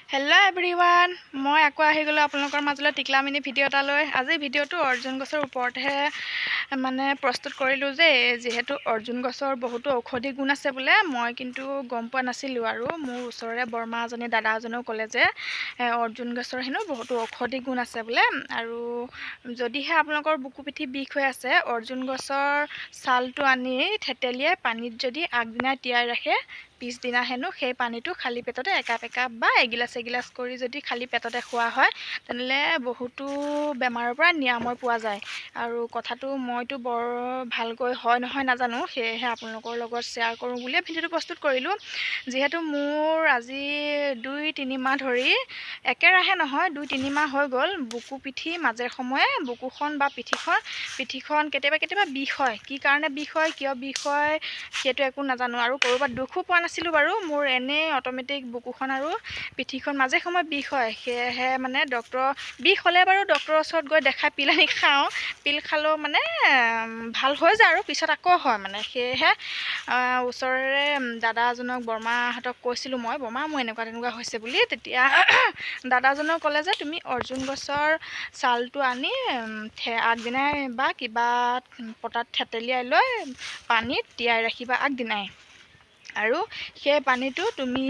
Hello' everyone, মই আকৌ আহি গ'লোঁ আপোনালোকৰ মাজলৈ টিকলা মিনি ভিডিঅ' এটা লৈ। আজি ভিডিঅ'টো অৰ্জুন গছৰ ওপৰতহে প্ৰস্তুত কৰিলোঁ যে যিহেতু অৰ্জুন গছৰ বহুতো ঔষধি গুণ আছে বোলে। মই কিন্তু গম পোৱা নাছিলোঁ আৰু মোৰ ওচৰৰে বৰমা এজনী দাদা এজনেও ক'লে যে অৰ্জুন গছৰ হেনো বহুতো ঔষধি গুণ আছে বোলে। আৰু যদিহে আপোনালোকৰ বুকু পিঠি বিষ হৈ আছে, অৰ্জুন গছৰ ছালটো আনি থেতেলিয়াই পানীত যদি আগদিনা তিয়াই ৰাখে, পিছদিনা হেনো সেই পানীটো খালী পেটতে একাপ বা এগিলাচ কৰি যদি খালী পেটতে খোৱা হয়, তেনেহ'লে বহুতো বেমাৰৰ পৰা নিৰাময় পোৱা যায়। আৰু কথাটো মইতো বৰ ভালকৈ হয় নহয় নাজানো, সেয়েহে আপোনালোকৰ লগত শ্বেয়াৰ কৰোঁ বুলিয়ে ভিডিঅ'টো প্ৰস্তুত কৰিলোঁ। যিহেতু মোৰ আজি 2-3 মাহ ধৰি একেৰাহে নহয় 2-3 মাহ হৈ গ'ল বুকু পিঠি মাজে সময়ে বুকুখন বা পিঠিখন কেতিয়াবা বিষ হয়। কি কাৰণে বিষ হয়, কিয় বিষ হয় সেইটো একো নাজানো, আৰু ক'ৰবাত দুখো পোৱা নাছিলোঁ বাৰু। মোৰ এনেই অট'মেটিক বুকুখন আৰু পিঠিখন মাজে সময়ে বিষ হয়। সেয়েহে বিষ হ'লে বাৰু ডক্টৰৰ ওচৰত গৈ দেখাই পিল আনি খাওঁ। পিল খালেও ভাল হৈ যায় আৰু পিছত আকৌ হয় সেয়েহে ওচৰৰে দাদা এজনক বৰমাহঁতক কৈছিলোঁ মই, বৰমা মোৰ এনেকুৱা তেনেকুৱা হৈছে বুলি। তেতিয়া দাদাজনেও ক'লে যে তুমি অৰ্জুন গছৰ ছালটো আনি আগদিনাই বা কিবা পটাত থেতেলিয়াই লৈ পানীত তিয়াই ৰাখিবা আগদিনাই, আৰু সেই পানীটো তুমি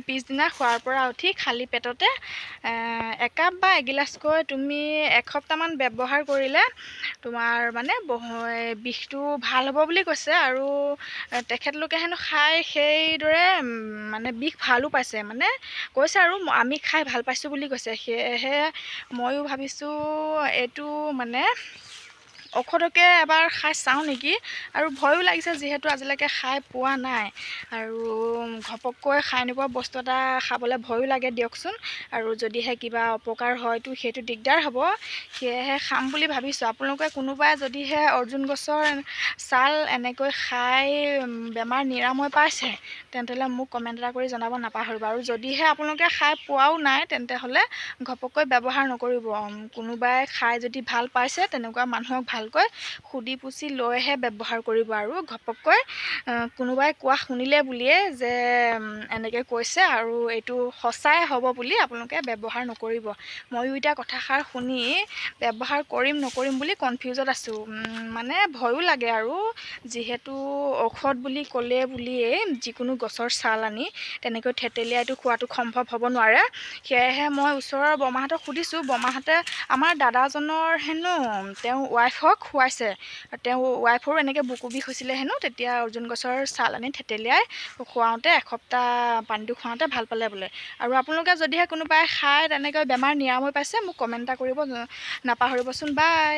পিছদিনা খোৱাৰ পৰা উঠি খালী পেটতে একাপ বা এগিলাচকৈ তুমি এসপ্তাহমান ব্যৱহাৰ কৰিলে তোমাৰ বিষটো ভাল হ'ব বুলি কৈছে। আৰু তেখেতলোকে হেনো খাই সেইদৰে বিষ ভালো পাইছে, কৈছে আৰু আমি খাই ভাল পাইছোঁ বুলি কৈছে। সেয়েহে ময়ো ভাবিছোঁ এইটো ঔষধকে এবাৰ খাই চাওঁ নেকি। আৰু ভয়ো লাগিছে যিহেতু আজিলৈকে খাই পোৱা নাই, আৰু ঘপককৈ খাই নোপোৱা বস্তু এটা খাবলৈ ভয়ো লাগে দিয়কচোন। আৰু যদিহে কিবা অপকাৰ হয়তো সেইটো দিগদাৰ হ'ব, সেয়েহে খাম বুলি ভাবিছোঁ। আপোনালোকে কোনোবাই যদিহে অৰ্জুন গছৰ ছাল এনেকৈ খাই বেমাৰ নিৰাময় পাইছে, তেন্তেহ'লে মোক কমেণ্ট এটা কৰি জনাব নাপাহৰিব। আৰু যদিহে আপোনালোকে খাই পোৱাও নাই, তেন্তে হ'লে ঘপককৈ ব্যৱহাৰ নকৰিব। কোনোবাই খাই যদি ভাল পাইছে তেনেকুৱা মানুহক ভালকৈ সুধি পুচি লৈহে ব্যৱহাৰ কৰিব। আৰু ঘপককৈ কোনোবাই কোৱা শুনিলে বুলিয়ে যে এনেকৈ কৈছে আৰু এইটো সঁচাই হ'ব বুলি আপোনালোকে ব্যৱহাৰ নকৰিব। ময়ো এতিয়া কথাষাৰ শুনি ব্যৱহাৰ কৰিম নকৰিম বুলি কনফিউজত আছোঁ। ভয়ো লাগে, আৰু যিহেতু ঔষধ বুলি ক'লে বুলিয়েই যিকোনো গছৰ ছাল আনি তেনেকৈ থেতেলিয়াইতো খোৱাটো সম্ভৱ হ'ব নোৱাৰে। সেয়েহে মই ওচৰৰ বৰমাহঁতক সুধিছোঁ। বৰমাহঁতে আমাৰ দাদাজনৰ হেনো তেওঁ ৱাইফক খুৱাইছে, তেওঁ ৱাইফৰো এনেকৈ বুকু বিষ হৈছিলে হেনো, তেতিয়া অৰ্জুন গছৰ ছাল আনি থেতেলিয়াই খুৱাওঁতে এসপ্তাহ পানীটো খুৱাওঁতে ভাল পালে বোলে। আৰু আপোনালোকে যদিহে কোনোবাই খাই তেনেকৈ বেমাৰ নিৰাময় পাইছে, মোক কমেণ্ট এটা কৰিব নাপাহৰিবচোন। বাই।